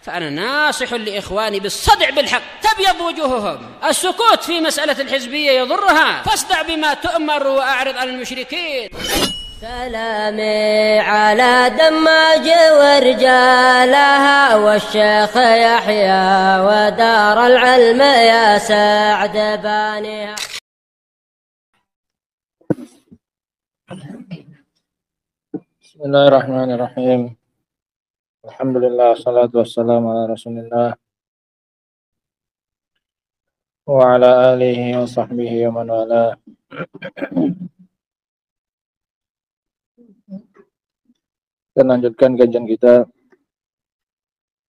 فأنا ناصح لإخواني بالصدع بالحق تبيض وجوههم. السكوت في مسألة الحزبية يضرها، فاصدع بما تؤمر وأعرض عن المشركين. سلامي على دماج ورجالها والشيخ يحيى ودار العلم يا سعد بانيها. Bismillahirrahmanirrahim. Alhamdulillah, salatu wassalamu ala rasulillah wa ala alihi wa sahbihi wa man wala. Kita lanjutkan kajian kita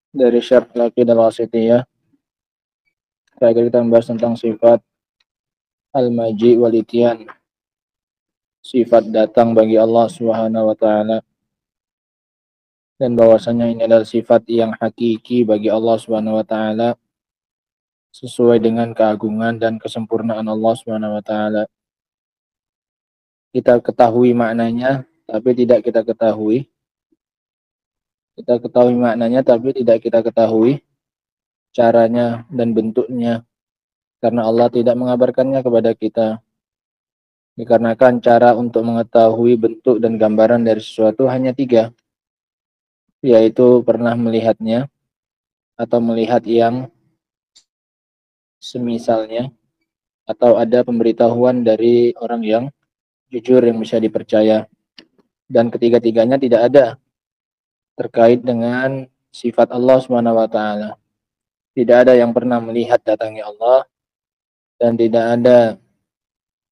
dari Syarh Al-Aqidah Al-Wasithiyah. Terakhir kita membahas tentang sifat al-maji wal ityan, sifat datang bagi Allah Subhanahu wa taala, dan bahwasanya ini adalah sifat yang hakiki bagi Allah Subhanahu wa taala sesuai dengan keagungan dan kesempurnaan Allah Subhanahu wa taala. Kita ketahui maknanya tapi tidak kita ketahui. Kita ketahui maknanya tapi tidak kita ketahui caranya dan bentuknya, karena Allah tidak mengabarkannya kepada kita. Dikarenakan cara untuk mengetahui bentuk dan gambaran dari sesuatu hanya 3, yaitu pernah melihatnya, atau melihat yang semisalnya, atau ada pemberitahuan dari orang yang jujur yang bisa dipercaya. Dan ketiga-tiganya tidak ada terkait dengan sifat Allah Subhanahu wa taala. Tidak ada yang pernah melihat datangnya Allah, dan tidak ada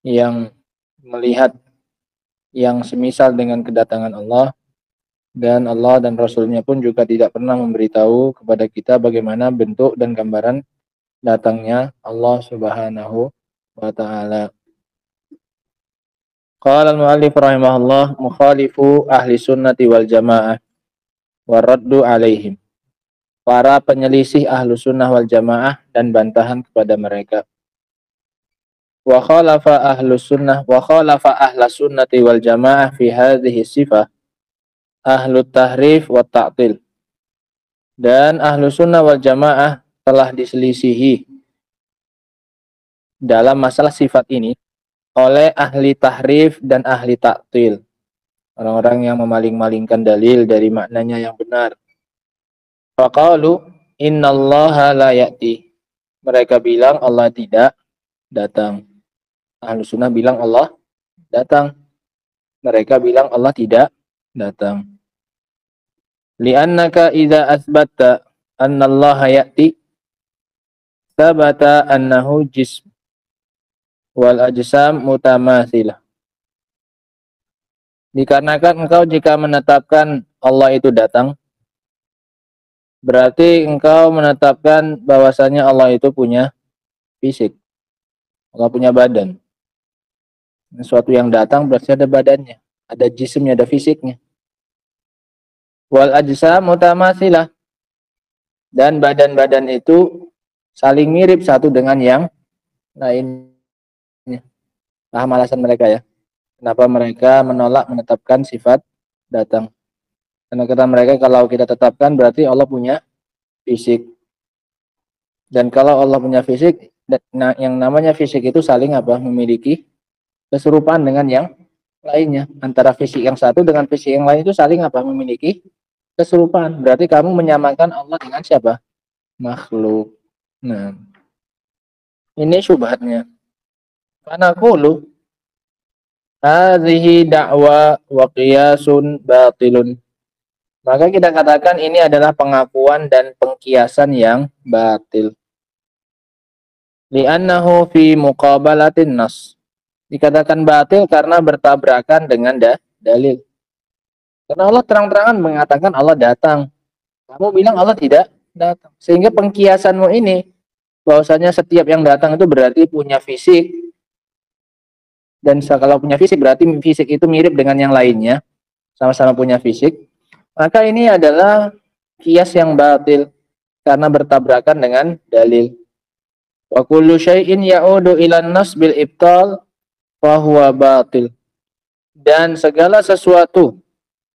yang melihat yang semisal dengan kedatangan Allah, dan Allah dan Rasulnya pun juga tidak pernah memberitahu kepada kita bagaimana bentuk dan gambaran datangnya Allah Subhanahu wa ta'ala. Qala al-mu'allif rahimahullah, mukhalifu ahli sunnati wal jamaah wa raddu alaihim. Para penyelisih ahlu sunnah wal jamaah dan bantahan kepada mereka. Wa khalafa ahlu sunnah wa khalafa ahla sunnati wal jamaah fi hadhihi sifah ahlu tahrif wa ta'til. Dan ahlu sunnah wal jamaah telah diselisihi dalam masalah sifat ini oleh ahli tahrif dan ahli ta'til, orang-orang yang memaling-malingkan dalil dari maknanya yang benar. Faqalu innallaha la ya'ti. Mereka bilang Allah tidak datang. Ahlu sunnah bilang Allah datang. Mereka bilang Allah tidak datang. Li'annaka idza asbatta anna Allah ya'ti thabata annahu jism wal ajsam mutamathilah. Dikarenakan engkau jika menetapkan Allah itu datang, berarti engkau menetapkan bahwasanya Allah itu punya fisik. Allah punya badan. Sesuatu yang datang berarti ada badannya, ada jisimnya, ada fisiknya. Wal ajsam mutamathilah. Dan badan-badan itu saling mirip satu dengan yang lainnya. Paham alasan mereka ya? Kenapa mereka menolak menetapkan sifat datang? Karena kata mereka kalau kita tetapkan berarti Allah punya fisik. Dan kalau Allah punya fisik, yang namanya fisik itu saling apa? Memiliki keserupaan dengan yang lainnya. Antara fisik yang satu dengan fisik yang lain itu saling apa? Memiliki keserupaan. Berarti kamu menyamakan Allah dengan siapa? Makhluk. Nah, ini syubhatnya. Fanaqulu hadhihi da'wa wa qiyasun batilun. Maka kita katakan ini adalah pengakuan dan pengkiasan yang batil. Li'annahu fi muqabalatin nas. Dikatakan batil karena bertabrakan dengan dalil. Karena Allah terang-terangan mengatakan Allah datang. Kamu bilang Allah tidak datang. Sehingga pengkiasanmu ini bahwasanya setiap yang datang itu berarti punya fisik. Dan kalau punya fisik berarti fisik itu mirip dengan yang lainnya, sama-sama punya fisik. Maka ini adalah kias yang batil karena bertabrakan dengan dalil. Wa kullu syai'in ya'udu ilan nas bil ibtal fa huwa batil. Dan segala sesuatu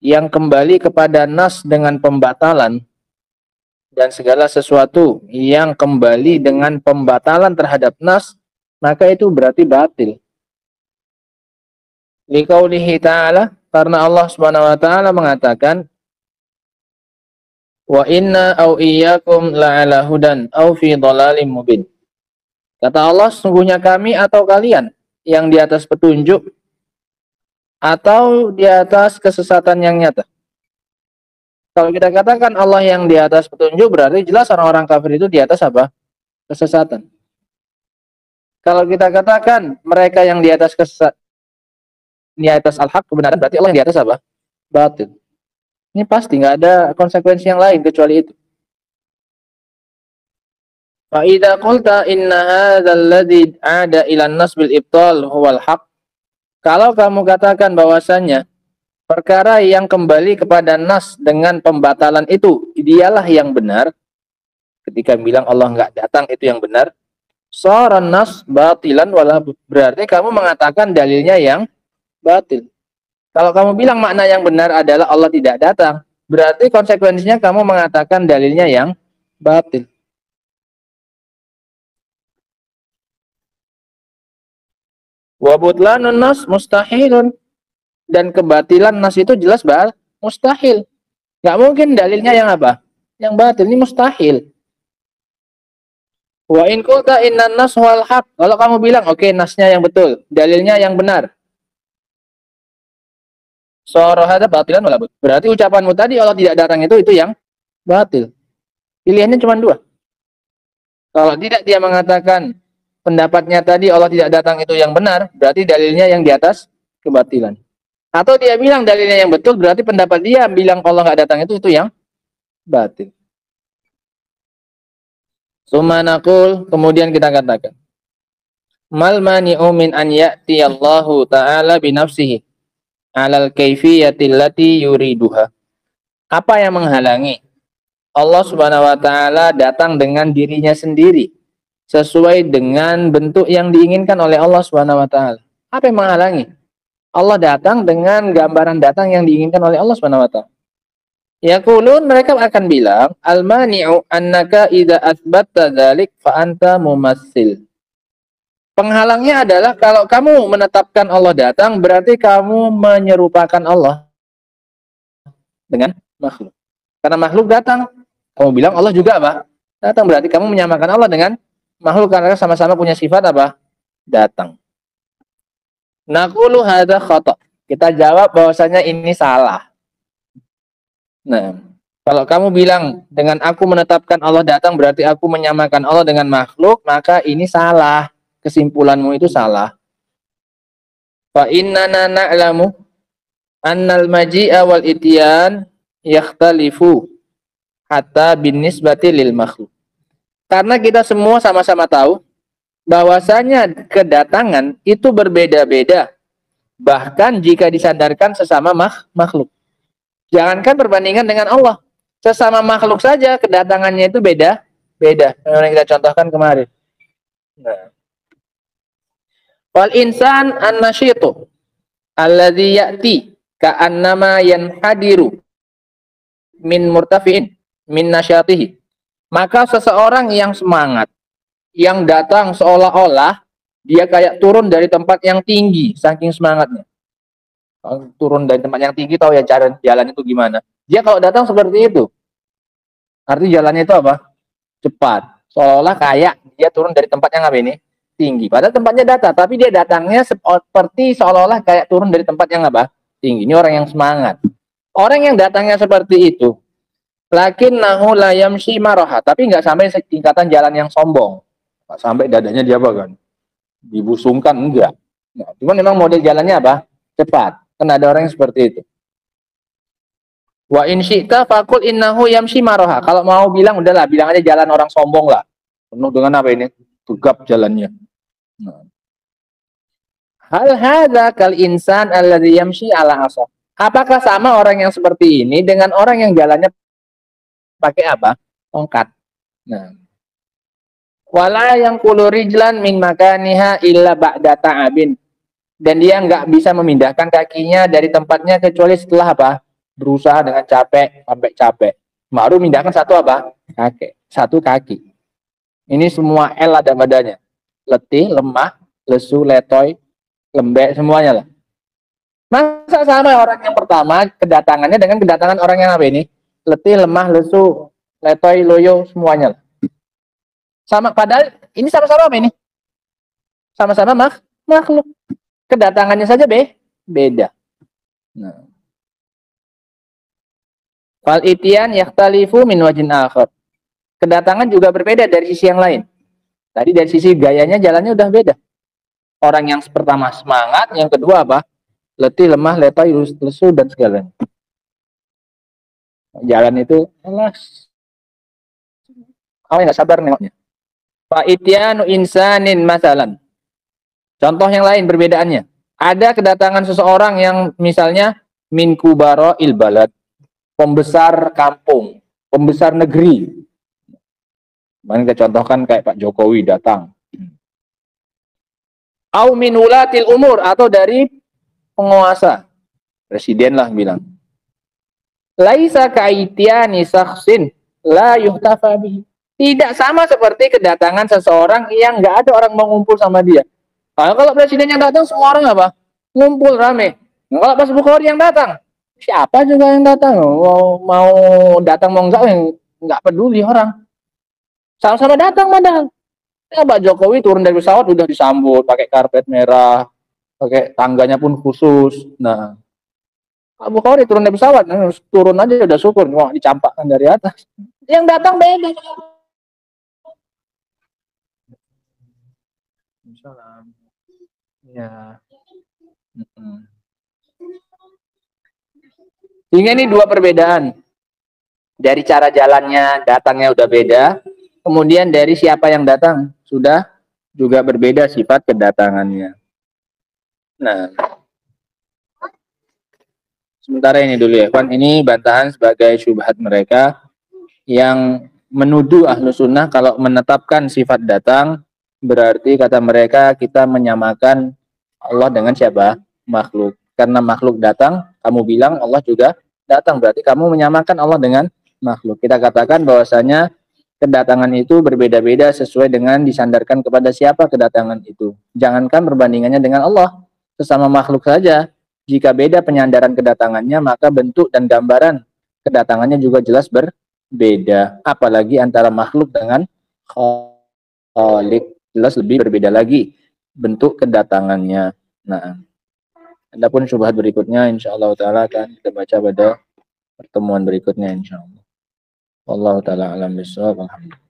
yang kembali kepada nas dengan pembatalan, dan segala sesuatu yang kembali dengan pembatalan terhadap nas, maka itu berarti batil. Liqaulihi ta'ala, karena Allah Subhanahu wa taala mengatakan, wa inna au iyyakum la'ala hudan au fi dhalalim mubin. Kata Allah, sungguhnya kami atau kalian yang di atas petunjuk atau di atas kesesatan yang nyata. Kalau kita katakan Allah yang di atas petunjuk, berarti jelas orang-orang kafir itu di atas apa? Kesesatan. Kalau kita katakan mereka yang di atas di atas al-haq, kebenaran, berarti Allah yang di atas apa? Batil. Ini pasti nggak ada konsekuensi yang lain kecuali itu. Fa idza qulta inna hadzal ladzi ada ila an-nas bil ibtal huwal haq. Kalau kamu katakan bahwasanya perkara yang kembali kepada nas dengan pembatalan itu dialah yang benar, ketika bilang Allah nggak datang itu yang benar, saran nas batilan wala, berarti kamu mengatakan dalilnya yang batil. Kalau kamu bilang makna yang benar adalah Allah tidak datang, berarti konsekuensinya kamu mengatakan dalilnya yang batil. Wa butlanun nas mustahilun, dan kebatilan nas itu jelas mustahil. Nggak mungkin dalilnya yang apa? Yang batil, ini mustahil. Wa in qulta innan nas wal haq, kalau kamu bilang oke, nasnya yang betul, dalilnya yang benar, sorohada batilan wala but, berarti ucapanmu tadi Allah tidak datang itu yang batil. Pilihannya cuma dua. Kalau tidak dia mengatakan pendapatnya tadi Allah tidak datang itu yang benar, berarti dalilnya yang di atas kebatilan. Atau dia bilang dalilnya yang betul, berarti pendapat dia bilang Allah nggak datang itu yang batil. Sumanakul, kemudian kita katakan, mal mani'u min an ya'ti Allahu ta'ala binafsihi alal kaifiyatil lati yuriduha. Apa yang menghalangi Allah Subhanahu wa taala datang dengan dirinya sendiri sesuai dengan bentuk yang diinginkan oleh Allah Subhanahu wa taala? Apa yang menghalangi Allah datang dengan gambaran datang yang diinginkan oleh Allah Subhanahu wa taala? Yaqulun, mereka akan bilang, al-mani'u annaka idza athbatta dzalik fa anta mumassil. Penghalangnya adalah kalau kamu menetapkan Allah datang, berarti kamu menyerupakan Allah dengan makhluk. Karena makhluk datang, kamu bilang Allah juga apa? Datang, berarti kamu menyamakan Allah dengan makhluk karena sama-sama punya sifat apa? Datang. Naqulu hadza khata. Kita jawab bahwasanya ini salah. Nah, kalau kamu bilang dengan aku menetapkan Allah datang berarti aku menyamakan Allah dengan makhluk, maka ini salah. Kesimpulanmu itu salah. Fa innana na'lamu annal maji'a wal ityan yakhtalifu hatta binisbati lil makhluk. Karena kita semua sama-sama tahu bahwasanya kedatangan itu berbeda-beda, bahkan jika disandarkan sesama makhluk. Jangankan perbandingan dengan Allah, sesama makhluk saja kedatangannya itu beda-beda. Yang kita contohkan kemarin. Nah, wal insan an-nasyitu alladzi ya'ti ka'annama yanhadiru min murtafi'in min nasyatihi. Maka seseorang yang semangat, yang datang seolah-olah dia kayak turun dari tempat yang tinggi saking semangatnya. Turun dari tempat yang tinggi, tahu ya jalan itu gimana. Dia kalau datang seperti itu, arti jalannya itu apa? Cepat. Seolah-olah kayak dia turun dari tempat yang apa ini? Tinggi. Padahal tempatnya datar, tapi dia datangnya seperti seolah-olah kayak turun dari tempat yang apa? Tinggi. Ini orang yang semangat. Orang yang datangnya seperti itu, lakinnahu la yamshi maraha, tapi nggak sampai tingkatan jalan yang sombong. Nggak sampai dadanya dia apa kan? Dibusungkan, enggak. Nah, cuman memang model jalannya apa? Cepat. Kan ada orang yang seperti itu. Wa in syi'ta faqul innahu yamshi maraha. Kalau mau bilang udahlah, bilang aja jalan orang sombong lah. Penuh dengan apa ini? Tegap jalannya. Nah. Hal hadza kal insan alladzi yamshi ala asa. Apakah sama orang yang seperti ini dengan orang yang jalannya pakai apa? Tongkat. Nah. Wala yang rijlan min makaniha illa ba'da ta'abin. Dan dia nggak bisa memindahkan kakinya dari tempatnya kecuali setelah apa? Berusaha dengan capek sampai capek. Baru mindahkan satu apa? Kaki. Satu kaki. Ini semua L ada badannya. Letih, lemah, lesu, letoy, lembek, semuanya lah. Masa sama orang yang pertama kedatangannya dengan kedatangan orang yang apa ini? Letih, lemah, lesu, letoy, loyo, semuanya lah. Sama, padahal ini sama-sama apa ini? Sama-sama makhluk. Kedatangannya saja beda. Nah. Fal itian yakhtalifu min wajhin akhar. Kedatangan juga berbeda dari sisi yang lain. Tadi dari sisi gayanya jalannya udah beda. Orang yang pertama semangat, yang kedua apa? Letih, lemah, letoy, lesu dan segalanya. Jalan itu alas. Kamu nggak sabar nengoknya. Fa ityanu insanin masalan. Contoh yang lain perbedaannya. Ada kedatangan seseorang yang misalnya min kubaro il balad, pembesar kampung, pembesar negeri. Mana kita contohkan kayak Pak Jokowi datang. Au min ulatil umur, atau dari penguasa. Presiden lah bilang. Laisa kaityani sakhsin la yuhtafa bihi. Tidak sama seperti kedatangan seseorang yang nggak ada orang mau ngumpul sama dia. Kalau presiden yang datang semua orang apa? Ngumpul rame. Kalau pas Bukhari yang datang, siapa juga yang datang? Mau datang mau nggak peduli orang. Sama-sama datang padahal. Ya, Pak Jokowi turun dari pesawat udah disambut pakai karpet merah, pakai tangganya pun khusus. Nah, Pak Bukhari turun dari pesawat, turun aja udah syukur, mau dicampakkan dari atas. Yang datang beda. Salam. Ya. Sehingga ini dua perbedaan. Dari cara jalannya, datangnya udah beda. Kemudian dari siapa yang datang, sudah juga berbeda sifat kedatangannya. Nah, sementara ini dulu ya, kan ini bantahan sebagai syubhat mereka yang menuduh ahlu sunnah kalau menetapkan sifat datang, berarti kata mereka kita menyamakan Allah dengan siapa? Makhluk. Karena makhluk datang, kamu bilang Allah juga datang, berarti kamu menyamakan Allah dengan makhluk. Kita katakan bahwasanya kedatangan itu berbeda-beda sesuai dengan disandarkan kepada siapa kedatangan itu. Jangankan perbandingannya dengan Allah, sesama makhluk saja. Jika beda penyandaran kedatangannya, maka bentuk dan gambaran kedatangannya juga jelas berbeda. Apalagi antara makhluk dengan Khalik, jelas lebih berbeda lagi bentuk kedatangannya. Nah, adapun syubhat berikutnya insyaallah taala akan kita baca pada pertemuan berikutnya insyaallah. Wallahu taala alam bissawab. Alhamdulillah.